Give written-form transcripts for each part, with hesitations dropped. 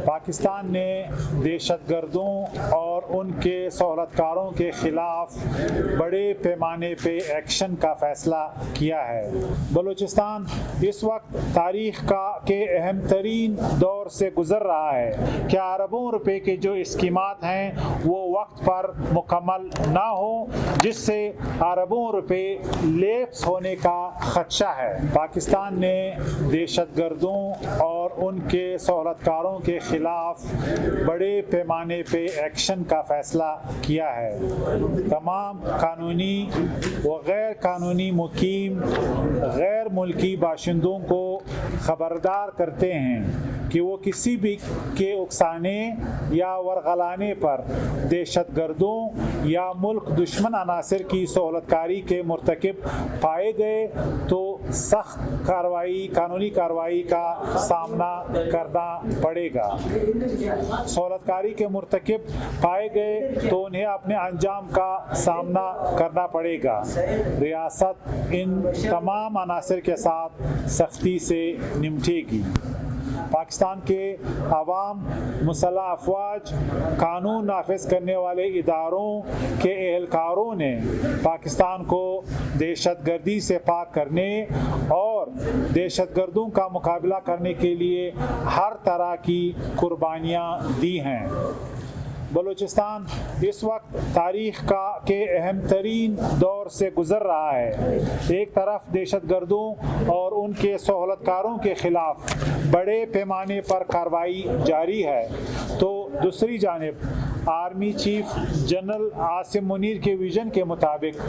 پاکستان نے دہشت گردوں اور ان کے سہولتکاروں کے خلاف بڑے پیمانے پہ ایکشن کا فیصلہ کیا ہے۔ بلوچستان اس وقت تاریخ کے اہم ترین دور سے گزر رہا ہے کہ اربوں روپے کے جو اسکیمات ہیں وہ وقت پر مکمل نہ ہوں، جس سے اربوں روپے لیپس ہونے کا خدشہ ہے۔ پاکستان نے دہشت گردوں اور ان کے سہولتکاروں کے خلاف بڑے پیمانے پہ ایکشن کا فیصلہ کیا ہے۔ تمام قانونی و غیر قانونی مقیم غیر ملکی باشندوں کو خبردار کرتے ہیں کہ وہ کسی بھی کے اکسانے یا ورغلانے پر دہشت گردوں یا ملک دشمن عناصر کی سہولتکاری کے مرتکب پائے گئے تو سخت قانونی کارروائی کا سامنا کرنا پڑے گا۔ سہولتکاری کے مرتکب پائے گئے تو انہیں اپنے انجام کا سامنا کرنا پڑے گا۔ ریاست ان تمام عناصر کے ساتھ سختی سے نمٹے گی۔ پاکستان کے عوام، مسلح افواج، قانون نافذ کرنے والے اداروں کے اہلکاروں نے پاکستان کو دہشت گردی سے پاک کرنے اور دہشت گردوں کا مقابلہ کرنے کے لیے ہر طرح کی قربانیاں دی ہیں۔ بلوچستان اس وقت تاریخ کے اہم ترین دور سے گزر رہا ہے۔ ایک طرف دہشت گردوں اور ان کے سہولتکاروں کے خلاف بڑے پیمانے پر کارروائی جاری ہے تو دوسری جانب army chief general Asim Munir کے ویژن کے مطابق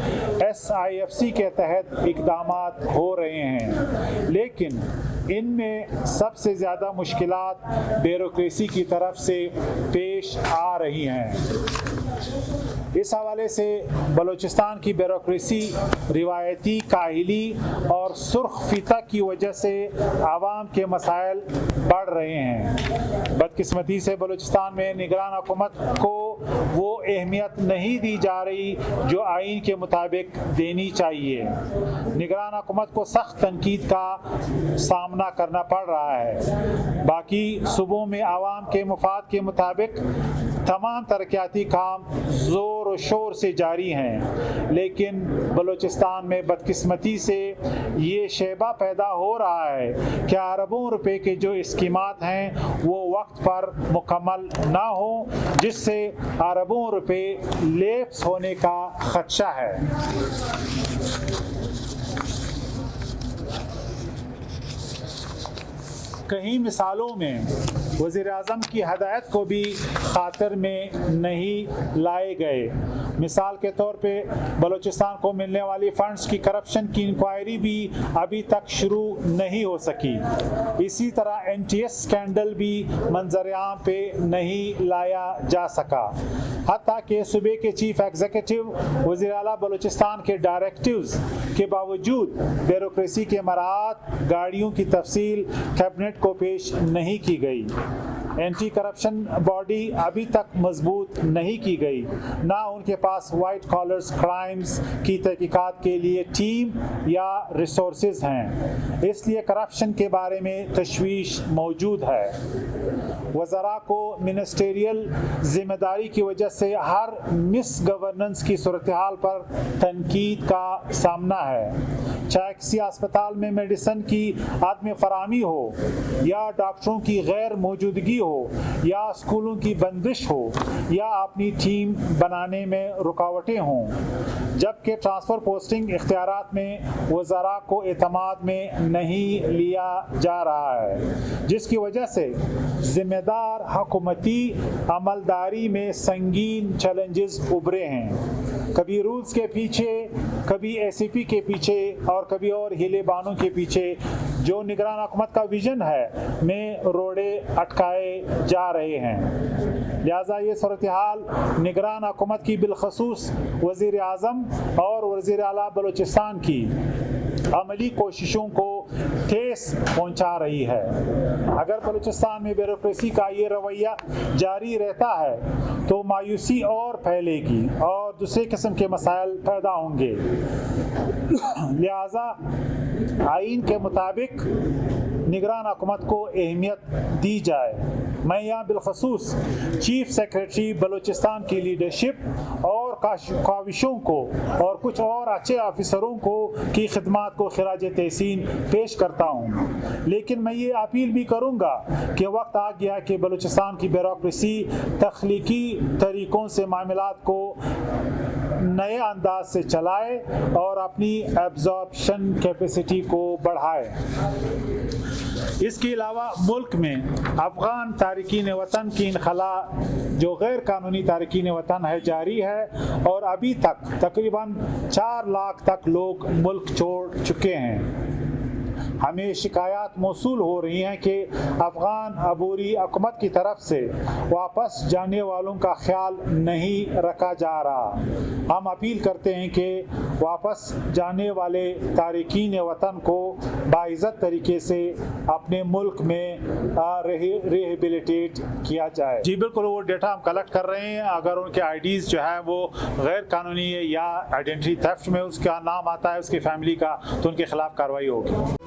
SIFC کے تحت اقدامات ہو رہے ہیں، لیکن ان میں سب سے زیادہ مشکلات بیوروکریسی کی طرف سے پیش آ رہی ہیں۔ اس حوالے سے بلوچستان کی بیوروکریسی روایتی کاہلی اور سرخ فیتہ کی وجہ سے عوام کے مسائل بڑھ رہے ہیں۔ بدقسمتی سے بلوچستان میں نگران حکومت کو وہ اہمیت نہیں دی جا رہی جو آئین کے مطابق دینی چاہیے۔ نگران حکومت کو سخت تنقید کا سامنا کرنا پڑ رہا ہے۔ باقی صوبوں میں عوام کے مفاد کے مطابق تمام ترقیاتی کام زور و شور سے جاری ہیں، لیکن بلوچستان میں بدقسمتی سے یہ شیبہ پیدا ہو رہا ہے کہ اربوں روپے کے جو اسکیمات ہیں وہ وقت پر مکمل نہ ہوں، جس سے اربوں روپے لیپس ہونے کا خدشہ ہے۔ کئی مثالوں میں وزیر اعظم کی ہدایت کو بھی خاطر میں نہیں لائے گئے۔ مثال کے طور پہ بلوچستان کو ملنے والی فنڈز کی کرپشن کی انکوائری بھی ابھی تک شروع نہیں ہو سکی۔ اسی طرح NTS اسکینڈل بھی منظر عام پہ نہیں لایا جا سکا، حتیٰ کہ صوبے کے چیف ایگزیکٹو وزیر اعلیٰ بلوچستان کے ڈائریکٹیوز کے باوجود بیوروکریسی کے مراحت گاڑیوں کی تفصیل کیبنٹ کو پیش نہیں کی گئی۔ اینٹی کرپشن باڈی ابھی تک مضبوط نہیں کی گئی، نہ ان کے پاس وائٹ کالرز کرائمز کی تحقیقات کے لیے ٹیم یا ریسورسز ہیں، اس لیے کرپشن کے بارے میں تشویش موجود ہے۔ وزراء کو منسٹریل ذمہ داری کی وجہ سے ہر مس گورننس کی صورتحال پر تنقید کا سامنا ہے، چاہے کسی اسپتال میں میڈیسن کی عدم فراہمی ہو یا ڈاکٹروں کی غیر موجودگی ہو یا اسکولوں کی بندش ہو یا اپنی ٹیم بنانے میں رکاوٹیں ہوں، جبکہ ٹرانسفر پوسٹنگ اختیارات میں وزراء کو اعتماد میں نہیں لیا جا رہا ہے، جس کی وجہ سے ذمہ دار حکومتی عملداری میں سنگین چیلنجز ابھرے ہیں، کبھی رولز کے پیچھے، کبھی ACP کے پیچھے اور کبھی اور ہیلے بانوں کے پیچھے جو نگران حکومت کا ویژن ہے میں روڑے اٹکائے جا رہے ہیں۔ لہٰذا یہ صورتحال نگران حکومت کی بالخصوص وزیر اعظم اور وزیر اعلیٰ بلوچستان کی عملی کوششوں کو ٹھیس پہنچا رہی ہے۔ اگر بلوچستان میں بیوروکریسی کا یہ رویہ جاری رہتا ہے تو مایوسی اور پھیلے گی اور دوسرے قسم کے مسائل پیدا ہوں گے۔ لہذا آئین کے مطابق نگران حکومت کو اہمیت دی جائے۔ میں یہاں بالخصوص چیف سیکریٹری بلوچستان کی لیڈرشپ اور کاوشوں کو اور کچھ اور اچھے آفیسروں کو کی خدمات کو خراج تحسین پیش کرتا ہوں، لیکن میں یہ اپیل بھی کروں گا کہ وقت آ گیا کہ بلوچستان کی بیوروکریسی تخلیقی طریقوں سے معاملات کو نئے انداز سے چلائے اور اپنی ایبزارپشن کیپیسٹی کو بڑھائے۔ اس کے علاوہ ملک میں افغان تارکین وطن کی انخلا جو غیر قانونی تارکین وطن ہے جاری ہے، اور ابھی تک تقریباً 4 لاکھ تک لوگ ملک چھوڑ چکے ہیں۔ ہمیں شکایات موصول ہو رہی ہیں کہ افغان عبوری حکومت کی طرف سے واپس جانے والوں کا خیال نہیں رکھا جا رہا۔ ہم اپیل کرتے ہیں کہ واپس جانے والے تارکین وطن کو باعزت طریقے سے اپنے ملک میں ریہیبلیٹیٹ کیا جائے۔ جی بالکل، وہ ڈیٹا ہم کلیکٹ کر رہے ہیں، اگر ان کے آئی ڈیز جو ہے وہ غیر قانونی ہے یا آئیڈینٹی تھیفٹ میں اس کا نام آتا ہے اس کی فیملی کا، تو ان کے خلاف کارروائی ہوگی۔